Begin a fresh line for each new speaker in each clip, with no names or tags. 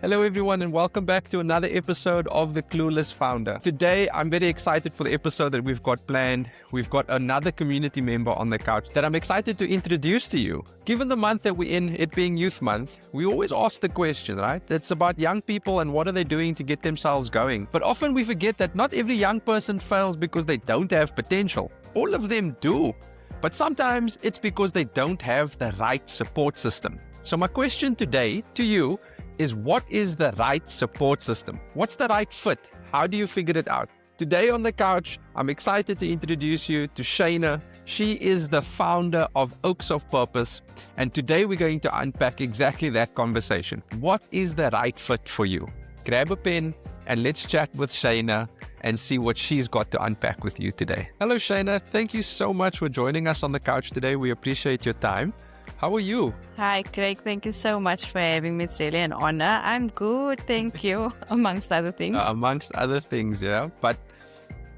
Hello everyone and welcome back to another episode of the Clueless Founder. Today I'm very excited for the episode that we've got planned. We've got another community member on the couch that I'm excited to introduce to you. Given the month that we're in, it being Youth Month, we always ask the question, right? It's about young people and what are they doing to get themselves going. But often we forget that not every young person fails because they don't have potential. All of them do. But sometimes it's because they don't have the right support system. So my question today to you is, what is the right support system? What's the right fit? How do you figure it out? Today on the couch, I'm excited to introduce you to Shana. She is the founder of Oaks of Purpose. And today we're going to unpack exactly that conversation. What is the right fit for you? Grab a pen and let's chat with Shana and see what she's got to unpack with you today. Hello, Shana. Thank you so much for joining us on the couch today. We appreciate your time. How are you?
Hi, Craig. Thank you so much for having me. It's really an honor. I'm good. Thank you. Amongst other things.
Amongst other things, yeah. But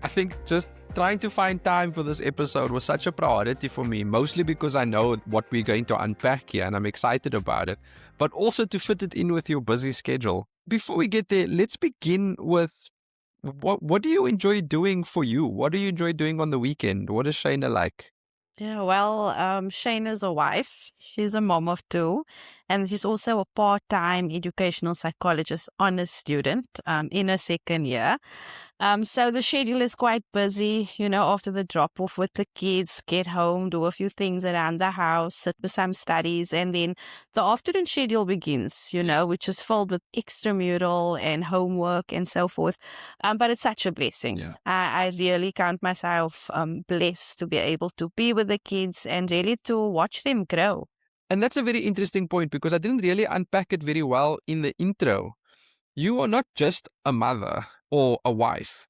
I think just trying to find time for this episode was such a priority for me, mostly because I know what we're going to unpack here and I'm excited about it, but also to fit it in with your busy schedule. Before we get there, let's begin with what do you enjoy doing for you? What do you enjoy doing on the weekend? What is Shana like?
Yeah, well, Shane is a wife. She's a mom of two, and she's also a part-time educational psychologist honors student in her second year. So the schedule is quite busy, after the drop-off with the kids, get home, do a few things around the house, sit for some studies, and then the afternoon schedule begins, which is filled with extramural and homework and so forth. But it's such a blessing.
Yeah.
I really count myself blessed to be able to be with the kids and really to watch them grow.
And that's a very interesting point because I didn't really unpack it very well in the intro. You are not just a mother or a wife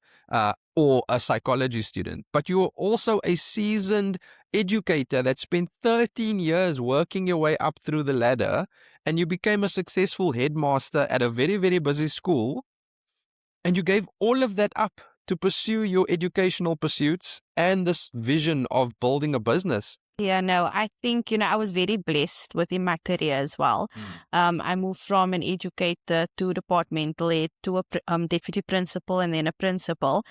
or a psychology student, but you are also a seasoned educator that spent 13 years working your way up through the ladder, and you became a successful headmaster at a very, very busy school, and you gave all of that up to pursue your educational pursuits and this vision of building a business.
Yeah, no, I think, I was very blessed within my career as well. I moved from an educator to departmental head to a deputy principal and then a principal.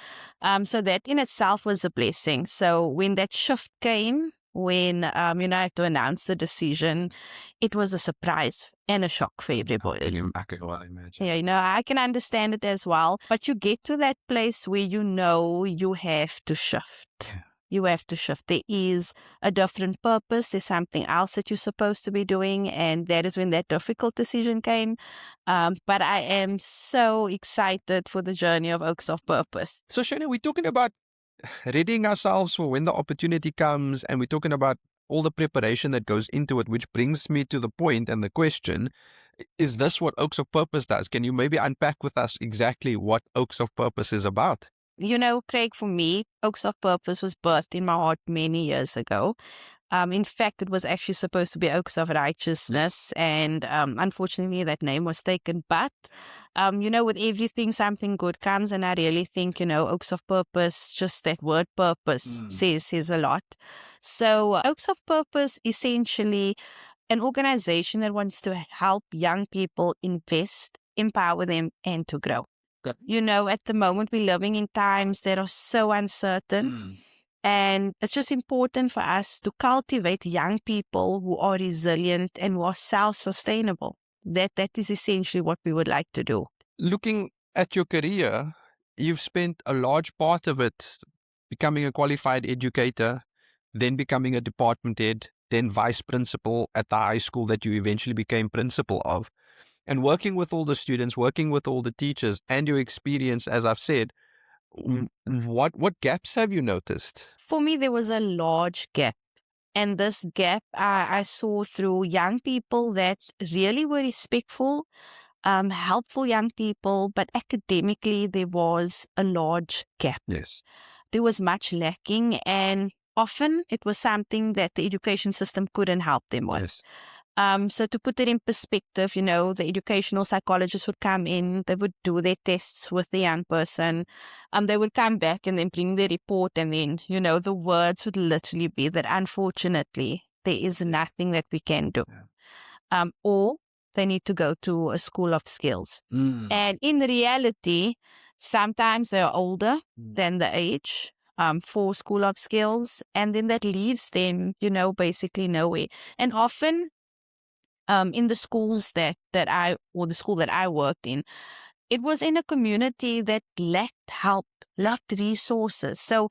So that in itself was a blessing. So when that shift came, when, I had to announce the decision, it was a surprise and a shock for everybody.
I can well imagine.
Yeah, I can understand it as well. But you get to that place where you have to shift.
Yeah.
You have to shift. There is a different purpose. There's something else that you're supposed to be doing. And that is when that difficult decision came. But I am so excited for the journey of Oaks of Purpose.
So, Shana, we're talking about readying ourselves for when the opportunity comes, and we're talking about all the preparation that goes into it, which brings me to the point and the question, is this what Oaks of Purpose does? Can you maybe unpack with us exactly what Oaks of Purpose is about?
Craig, for me, Oaks of Purpose was birthed in my heart many years ago. In fact, it was actually supposed to be Oaks of Righteousness, and unfortunately that name was taken. But, with everything, something good comes, and I really think, Oaks of Purpose, just that word purpose says a lot. So Oaks of Purpose, essentially an organization that wants to help young people invest, empower them, and to grow. At the moment we're living in times that are so uncertain. And it's just important for us to cultivate young people who are resilient and who are self-sustainable. That is essentially what we would like to do.
Looking at your career, you've spent a large part of it becoming a qualified educator, then becoming a department head, then vice principal at the high school that you eventually became principal of. And working with all the students, working with all the teachers, and your experience, as I've said, what gaps have you noticed?
For me, there was a large gap. And this gap I saw through young people that really were respectful, helpful young people, but academically there was a large gap.
Yes.
There was much lacking, and often it was something that the education system couldn't help them with.
Yes.
So to put it in perspective, the educational psychologists would come in, they would do their tests with the young person. They would come back and then bring their report, and then, the words would literally be that unfortunately there is nothing that we can do.
Yeah.
Or they need to go to a school of skills.
Mm.
And in reality, sometimes they're older than the age for school of skills, and then that leaves them, basically nowhere. And often in the schools the school that I worked in, it was in a community that lacked help, lacked resources. So,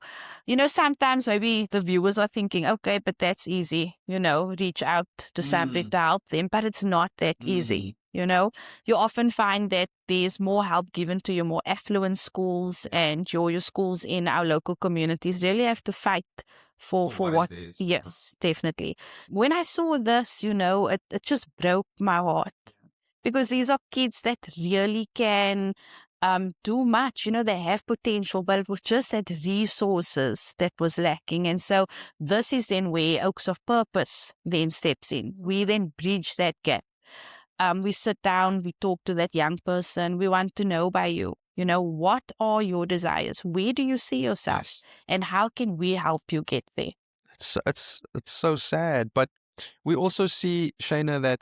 sometimes maybe the viewers are thinking, okay, but that's easy, reach out to somebody to help them, but it's not that easy. You often find that there's more help given to your more affluent schools, and your schools in our local communities really have to fight for what. Yes, definitely. When I saw this, it just broke my heart, because these are kids that really can do much. They have potential, but it was just that resources that was lacking. And so this is then where Oaks of Purpose then steps in. We then bridge that gap. We sit down, we talk to that young person. We want to know by you, what are your desires? Where do you see yourself?
Yes.
And how can we help you get there?
It's so sad, but we also see, Shana, that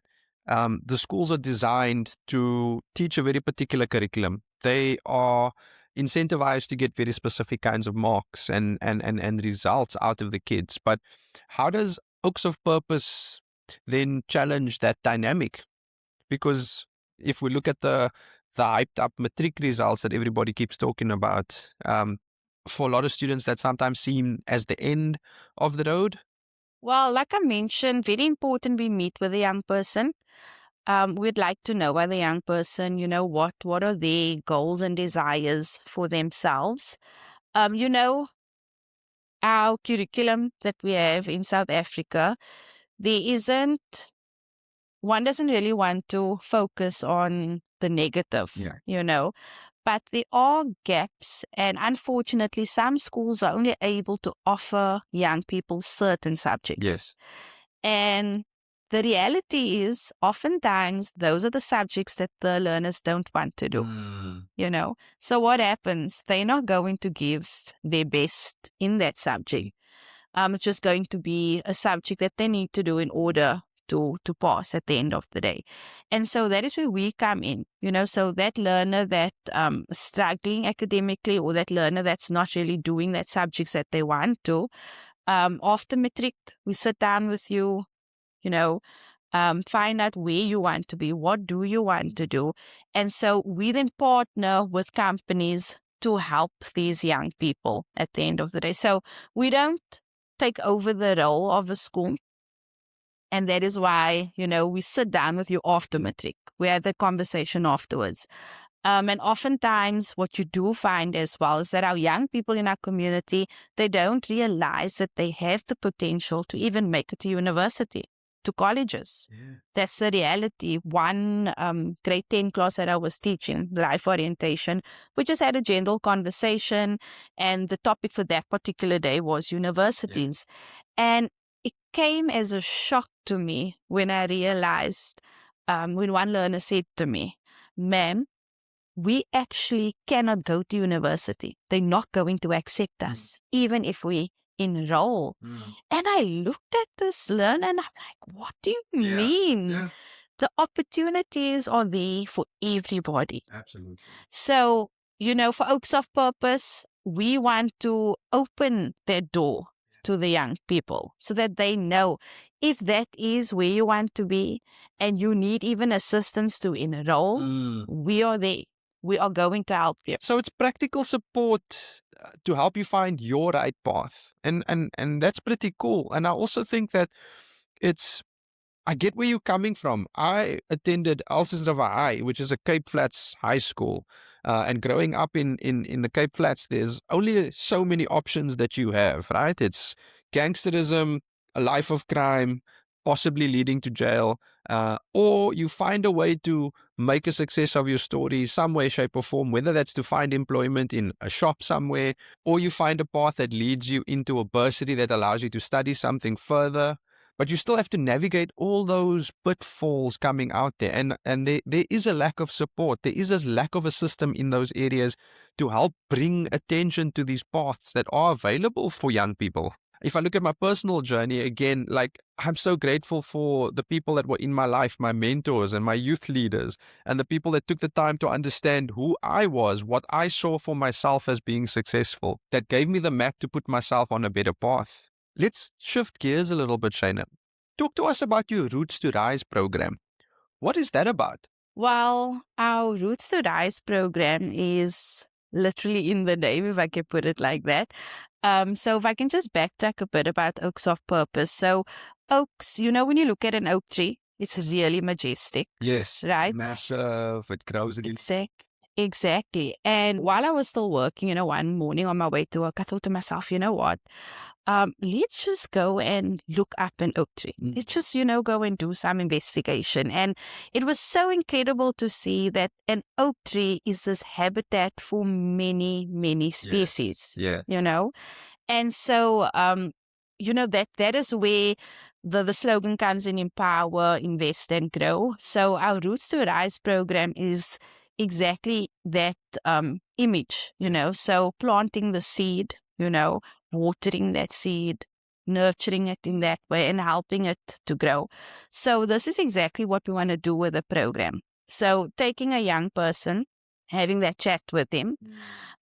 the schools are designed to teach a very particular curriculum. They are incentivized to get very specific kinds of marks and results out of the kids. But how does Oaks of Purpose then challenge that dynamic? Because if we look at the hyped up matric results that everybody keeps talking about, for a lot of students that sometimes seem as the end of the road.
Well, like I mentioned, very important we meet with a young person. We'd like to know by the young person, what are their goals and desires for themselves. Our curriculum that we have in South Africa, one doesn't really want to focus on the negative, but there are gaps, and unfortunately some schools are only able to offer young people certain subjects.
Yes.
And the reality is oftentimes those are the subjects that the learners don't want to do. So what happens? They're not going to give their best in that subject. It's just going to be a subject that they need to do in order to pass at the end of the day. And so that is where we come in, so that learner that is struggling academically, or that learner that's not really doing that subjects that they want to, after matric, we sit down with you, find out where you want to be, what do you want to do. And so we then partner with companies to help these young people at the end of the day. So we don't take over the role of a school. And that is why, we sit down with you after matric. We have the conversation afterwards. And oftentimes what you do find as well is that our young people in our community, they don't realize that they have the potential to even make it to university, to colleges.
Yeah.
That's the reality. One grade 10 class that I was teaching, life orientation, we just had a general conversation, and the topic for that particular day was universities. Yeah. And it came as a shock to me when I realized, when one learner said to me, "Ma'am, we actually cannot go to university. They're not going to accept us, even if we enroll." And I looked at this learner and I'm like, what do you mean? Yeah. The opportunities are there for everybody.
Absolutely.
So, for Oaks of Purpose, we want to open that door to the young people so that they know if that is where you want to be and you need even assistance to enroll, we are there. We are going to help you.
So it's practical support to help you find your right path. And that's pretty cool. And I also think that I get where you're coming from. I attended River High, which is a Cape Flats high school. And growing up in the Cape Flats, there's only so many options that you have, right? It's gangsterism, a life of crime, possibly leading to jail, or you find a way to make a success of your story some way, shape or form, whether that's to find employment in a shop somewhere, or you find a path that leads you into a bursary that allows you to study something further. But you still have to navigate all those pitfalls coming out there. And there is a lack of support. There is a lack of a system in those areas to help bring attention to these paths that are available for young people. If I look at my personal journey again, like I'm so grateful for the people that were in my life, my mentors and my youth leaders, and the people that took the time to understand who I was, what I saw for myself as being successful, that gave me the map to put myself on a better path. Let's shift gears a little bit, Shana. Talk to us about your Roots to Rise program. What is that about?
Well, our Roots to Rise program is literally in the name, if I can put it like that. So if I can just backtrack a bit about Oaks of Purpose. So oaks, when you look at an oak tree, it's really majestic.
Yes,
right?
it's massive. It grows in
Exactly. And while I was still working, one morning on my way to work, I thought to myself, you know what? Let's just go and look up an oak tree. Let's just, go and do some investigation. And it was so incredible to see that an oak tree is this habitat for many, many species.
Yeah.
And so, that is where the slogan comes in: empower, invest, and grow. So our Roots to Rise program is exactly that image, so planting the seed, watering that seed, nurturing it in that way and helping it to grow. So this is exactly what we want to do with the program. So taking a young person, having that chat with him,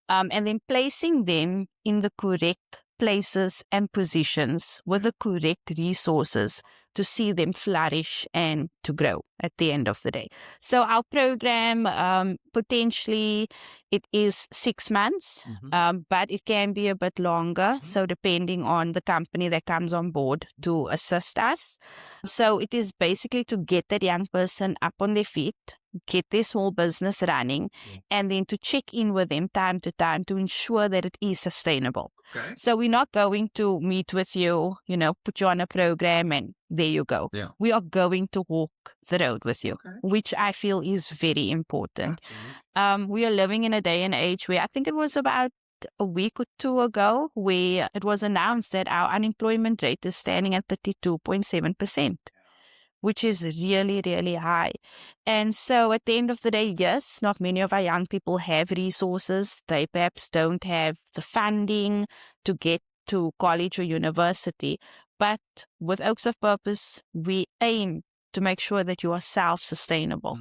and then placing them in the correct places and positions with the correct resources to see them flourish and to grow at the end of the day. So our program, potentially it is 6 months, but it can be a bit longer. So depending on the company that comes on board to assist us. So it is basically to get that young person up on their feet, get their small business running, and then to check in with them time to time to ensure that it is sustainable.
Okay.
So we're not going to meet with you, put you on a program and there you go.
Yeah.
We are going to walk the road with you, which I feel is very important. We are living in a day and age where I think it was about a week or two ago where it was announced that our unemployment rate is standing at 32.7%. Which is really, really high. And so at the end of the day, yes, not many of our young people have resources. They perhaps don't have the funding to get to college or university. But with Oaks of Purpose, we aim to make sure that you are self-sustainable.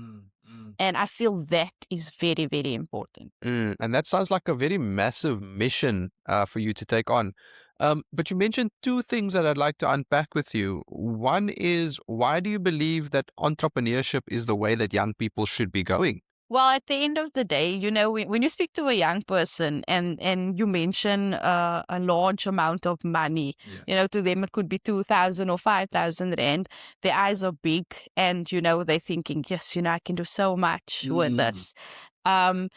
And I feel that is very, very important.
And that sounds like a very massive mission for you to take on. But you mentioned two things that I'd like to unpack with you. One is, why do you believe that entrepreneurship is the way that young people should be going?
Well, at the end of the day, when you speak to a young person and you mention a large amount of money, to them it could be 2,000 or 5,000 rand. Their eyes are big and, they're thinking, yes, I can do so much with this. At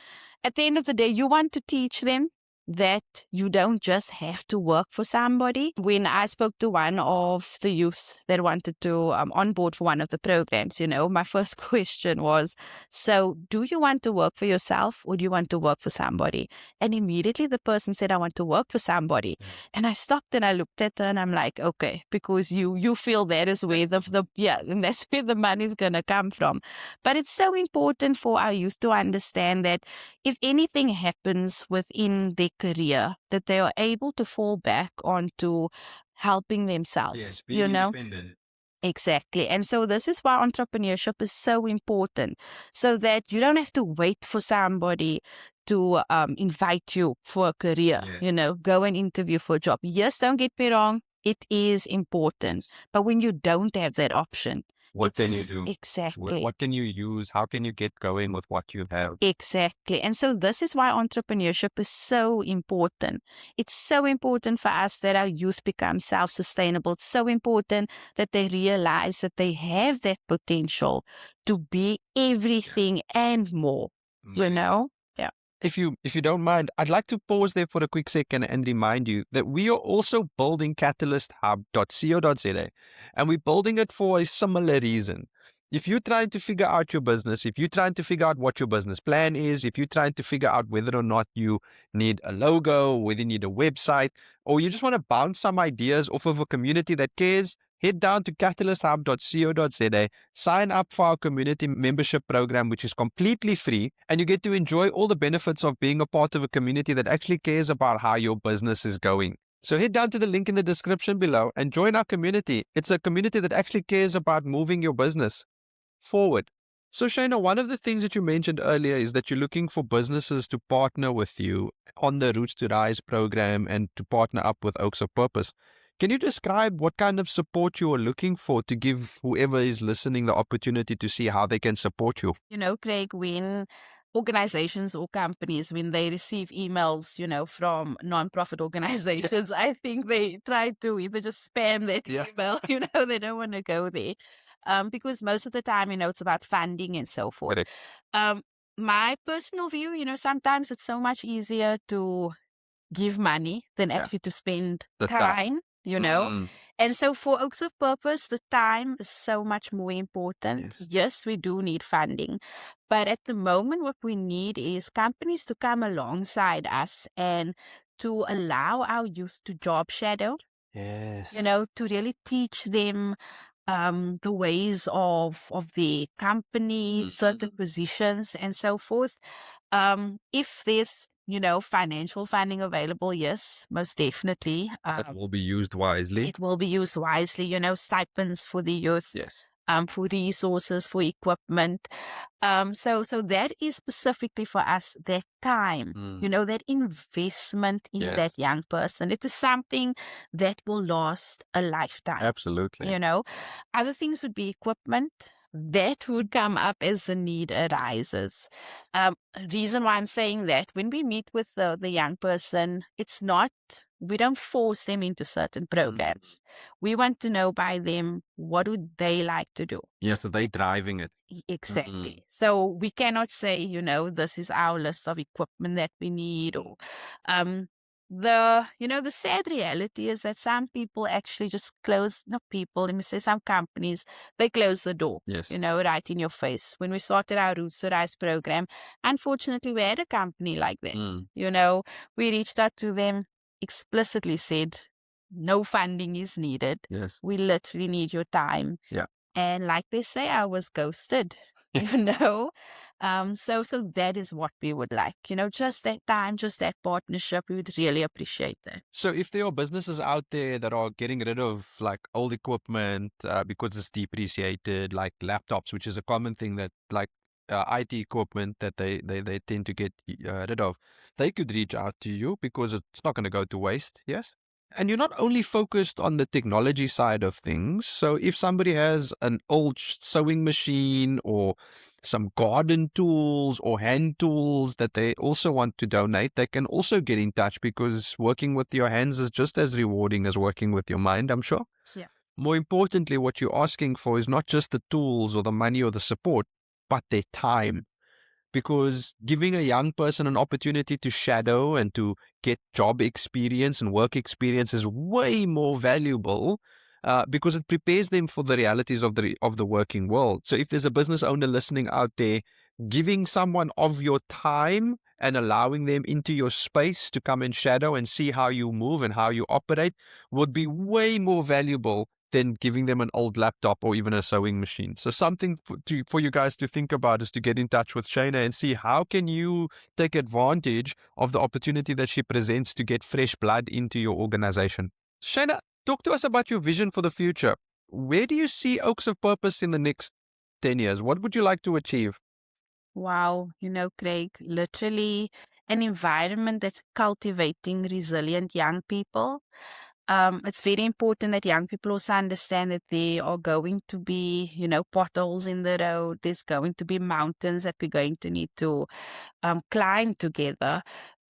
the end of the day, you want to teach them that you don't just have to work for somebody. When I spoke to one of the youth that wanted to onboard for one of the programs, my first question was, so do you want to work for yourself or do you want to work for somebody? And immediately the person said, I want to work for somebody. And I stopped and I looked at her and I'm like, okay, because you feel that is where and that's where the money's going to come from. But it's so important for our youth to understand that if anything happens within their career, that they are able to fall back onto helping themselves.
Yes, being independent.
Exactly. And so this is why entrepreneurship is so important, so that you don't have to wait for somebody to invite you for a career, go and interview for a job. Yes, don't get me wrong, it is important. But when you don't have that option,
what can you do?
Exactly.
What can you use? How can you get going with what you have?
Exactly. And so this is why entrepreneurship is so important. It's so important for us that our youth become self-sustainable. It's so important that they realize that they have that potential to be everything and more, Yeah.
If you don't mind, I'd like to pause there for a quick second and remind you that we are also building catalysthub.co.za, and we're building it for a similar reason. If you're trying to figure out your business, if you're trying to figure out what your business plan is, if you're trying to figure out whether or not you need a logo, whether you need a website, or you just want to bounce some ideas off of a community that cares, head down to catalysthub.co.za, sign up for our community membership program, which is completely free, and you get to enjoy all the benefits of being a part of a community that actually cares about how your business is going. So head down to the link in the description below and join our community. It's a community that actually cares about moving your business forward. So Shana, one of the things that you mentioned earlier is that you're looking for businesses to partner with you on the Roots to Rise program and to partner up with Oaks of Purpose. Can you describe what kind of support you are looking for to give whoever is listening the opportunity to see how they can support you?
Craig, when organizations or companies, when they receive emails, from nonprofit organizations, I think they try to either just spam that email, they don't want to go there. Because most of the time, it's about funding and so forth.
Correct.
My personal view, sometimes it's so much easier to give money than actually to spend
The
time,
Mm.
And so for Oaks of Purpose, the time is so much more important. Yes, we do need funding. But at the moment, what we need is companies to come alongside us and to allow our youth to job shadow,
Yes.
to really teach them the ways of the company, certain positions, and so forth. If there's financial funding available, yes, most definitely.
That will be used wisely.
It will be used wisely. Stipends for the youth.
Yes.
For resources, for equipment. So that is specifically for us, that time, that investment in that young person. It is something that will last a lifetime.
Absolutely.
Other things would be equipment. That would come up as the need arises. Reason why I'm saying that, when we meet with the young person, we don't force them into certain programs. We want to know by them, what would they like to do?
Yeah, so they're driving it.
Exactly. So we cannot say, this is our list of equipment that we need, or the sad reality is that some people actually just not people, let me say some companies, they close the door, right in your face. When we started our Roots to Rise program, unfortunately, we had a company like that. We reached out to them, explicitly said, no funding is needed.
Yes.
We literally need your time.
Yeah.
And like they say, I was ghosted, So that is what we would like, just that time, just that partnership. We would really appreciate that.
So if there are businesses out there that are getting rid of like old equipment because it's depreciated, like laptops, which is a common thing that like IT equipment that they tend to get rid of, they could reach out to you because it's not going to go to waste. Yes. And you're not only focused on the technology side of things. So if somebody has an old sewing machine or some garden tools or hand tools that they also want to donate, they can also get in touch, because working with your hands is just as rewarding as working with your mind, I'm sure.
Yeah.
More importantly, what you're asking for is not just the tools or the money or the support, but their time. Because giving a young person an opportunity to shadow and to get job experience and work experience is way more valuable, because it prepares them for the realities of the working world. So if there's a business owner listening out there, giving someone of your time and allowing them into your space to come and shadow and see how you move and how you operate would be way more valuable than giving them an old laptop or even a sewing machine. So something for you guys to think about is to get in touch with Shana and see how can you take advantage of the opportunity that she presents to get fresh blood into your organization. Shana, talk to us about your vision for the future. Where do you see Oaks of Purpose in the next 10 years? What would you like to achieve?
Wow, Craig, literally an environment that's cultivating resilient young people. It's very important that young people also understand that there are going to be, potholes in the road. There's going to be mountains that we're going to need to climb together.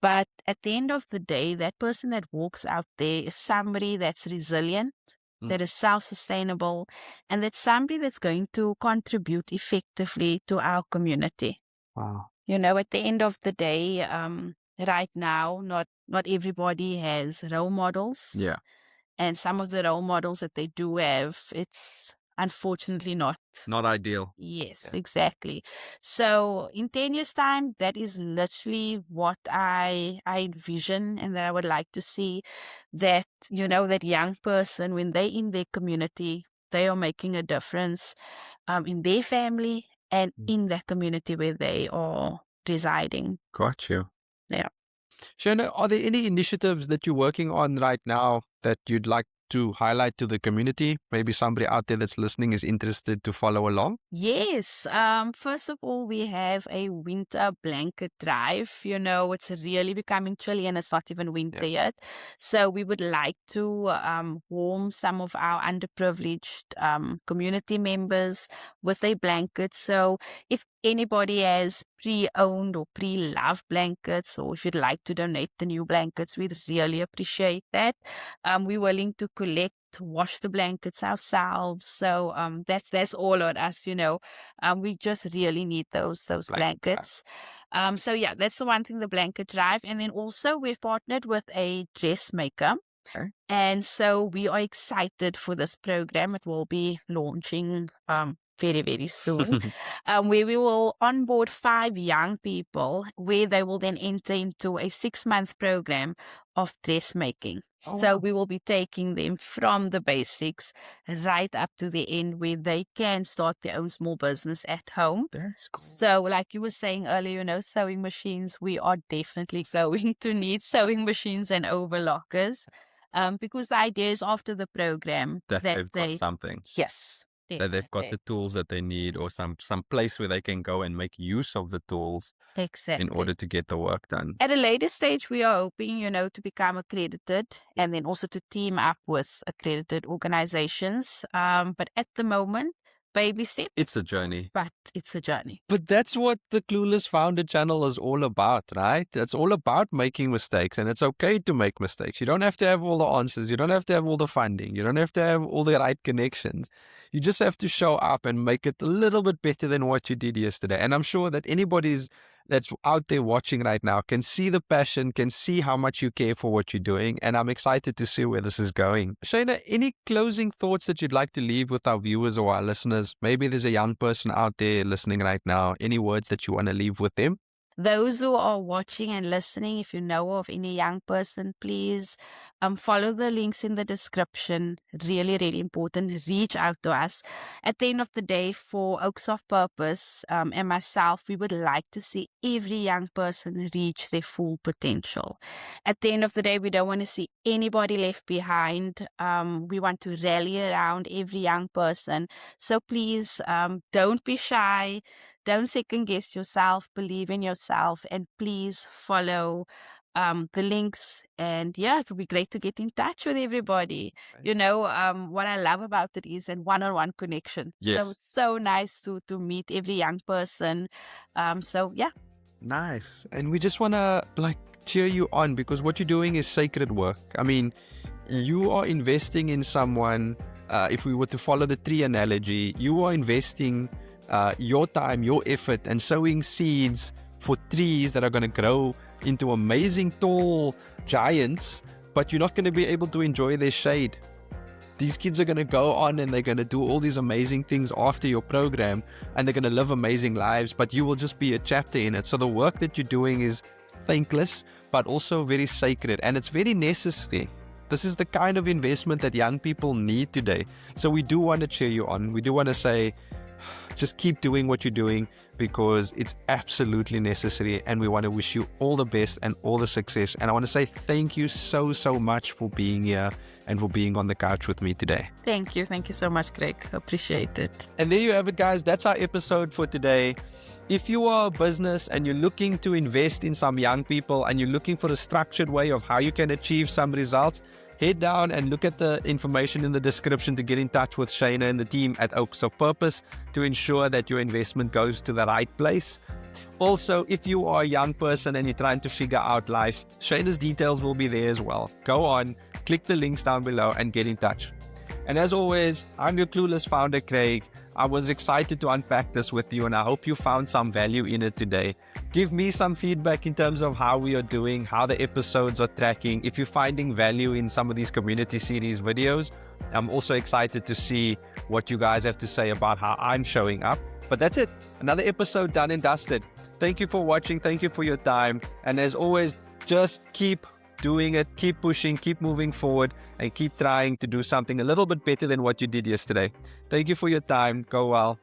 But at the end of the day, that person that walks out there is somebody that's resilient, that is self-sustainable, and that's somebody that's going to contribute effectively to our community.
Wow.
At the end of the day, right now, not everybody has role models.
Yeah.
And some of the role models that they do have, it's unfortunately not
ideal.
Yes, exactly. So in 10 years' time, that is literally what I envision, and that I would like to see, that, that young person, when they in their community, they are making a difference in their family and in that community where they are residing.
Got you.
Yeah.
Shana, are there any initiatives that you're working on right now that you'd like to highlight to the community? Maybe somebody out there that's listening is interested to follow along.
Yes. First of all, we have a winter blanket drive. It's really becoming chilly and it's not even winter
Yes.
yet. So we would like to warm some of our underprivileged community members with a blanket. So if anybody has pre-owned or pre-loved blankets, or if you'd like to donate the new blankets, we'd really appreciate that. We're willing to collect, wash the blankets ourselves. So that's all on us. We just really need those
Blanket drive.
blankets. So yeah, that's the one thing, the blanket drive. And then also we've partnered with a dressmaker.
Okay.
And so we are excited for this program. It will be launching very, very soon, where we will onboard 5 young people, where they will then enter into a 6-month program of dressmaking.
Oh,
So
wow.
we will be taking them from the basics right up to the end, where they can start their own small business at home.
That's cool.
So like you were saying earlier, sewing machines, we are definitely going to need sewing machines and overlockers. Because the idea is after the program
That
that
they've got something,
yes,
that they've got
definitely.
the tools that they need, or some place where they can go and make use of the tools in
Exactly.
order to get the work done.
At a later stage, we are hoping, to become accredited and then also to team up with accredited organizations. But at the moment, baby steps.
It's a journey.
But it's a journey.
But that's what the Clueless Founder channel is all about, right? It's all about making mistakes, and it's okay to make mistakes. You don't have to have all the answers. You don't have to have all the funding. You don't have to have all the right connections. You just have to show up and make it a little bit better than what you did yesterday. And I'm sure that anybody's that's out there watching right now can see the passion, can see how much you care for what you're doing. And I'm excited to see where this is going. Shana, any closing thoughts that you'd like to leave with our viewers or our listeners? Maybe there's a young person out there listening right now. Any words that you want to leave with them?
Those who are watching and listening, if you know of any young person, please follow the links in the description. Really, really important. Reach out to us. At the end of the day, for Oaks of Purpose and myself, we would like to see every young person reach their full potential. At the end of the day, we don't want to see anybody left behind. We want to rally around every young person. So please don't be shy. Don't second guess yourself, believe in yourself, and please follow the links. And yeah, it would be great to get in touch with everybody.
Right.
What I love about it is a one-on-one connection.
Yes.
So it's so nice to meet every young person. So yeah.
Nice. And we just want to cheer you on, because what you're doing is sacred work. I mean, you are investing in someone. If we were to follow the tree analogy, you are investing your time, your effort, and sowing seeds for trees that are going to grow into amazing tall giants, but you're not going to be able to enjoy their shade. These kids are going to go on and they're going to do all these amazing things after your program, and they're going to live amazing lives, but you will just be a chapter in it. So the work that you're doing is thankless, but also very sacred, and it's very necessary. This is the kind of investment that young people need today. So we do want to cheer you on. We do want to say, just keep doing what you're doing, because it's absolutely necessary, and we want to wish you all the best and all the success. And I want to say thank you so much for being here and for being on the couch with me today.
Thank you so much, Greg. Appreciate it.
And there you have it, guys. That's our episode for today. If you are a business and you're looking to invest in some young people, and you're looking for a structured way of how you can achieve some results, head down and look at the information in the description to get in touch with Shana and the team at Oaks of Purpose to ensure that your investment goes to the right place. Also, if you are a young person and you're trying to figure out life, Shana's details will be there as well. Go on, click the links down below and get in touch. And as always, I'm your Clueless Founder, Craig. I was excited to unpack this with you, and I hope you found some value in it today. Give me some feedback in terms of how we are doing, how the episodes are tracking. If you're finding value in some of these community series videos, I'm also excited to see what you guys have to say about how I'm showing up. But that's it. Another episode done and dusted. Thank you for watching. Thank you for your time. And as always, just keep doing it, keep pushing, keep moving forward, and keep trying to do something a little bit better than what you did yesterday. Thank you for your time. Go well.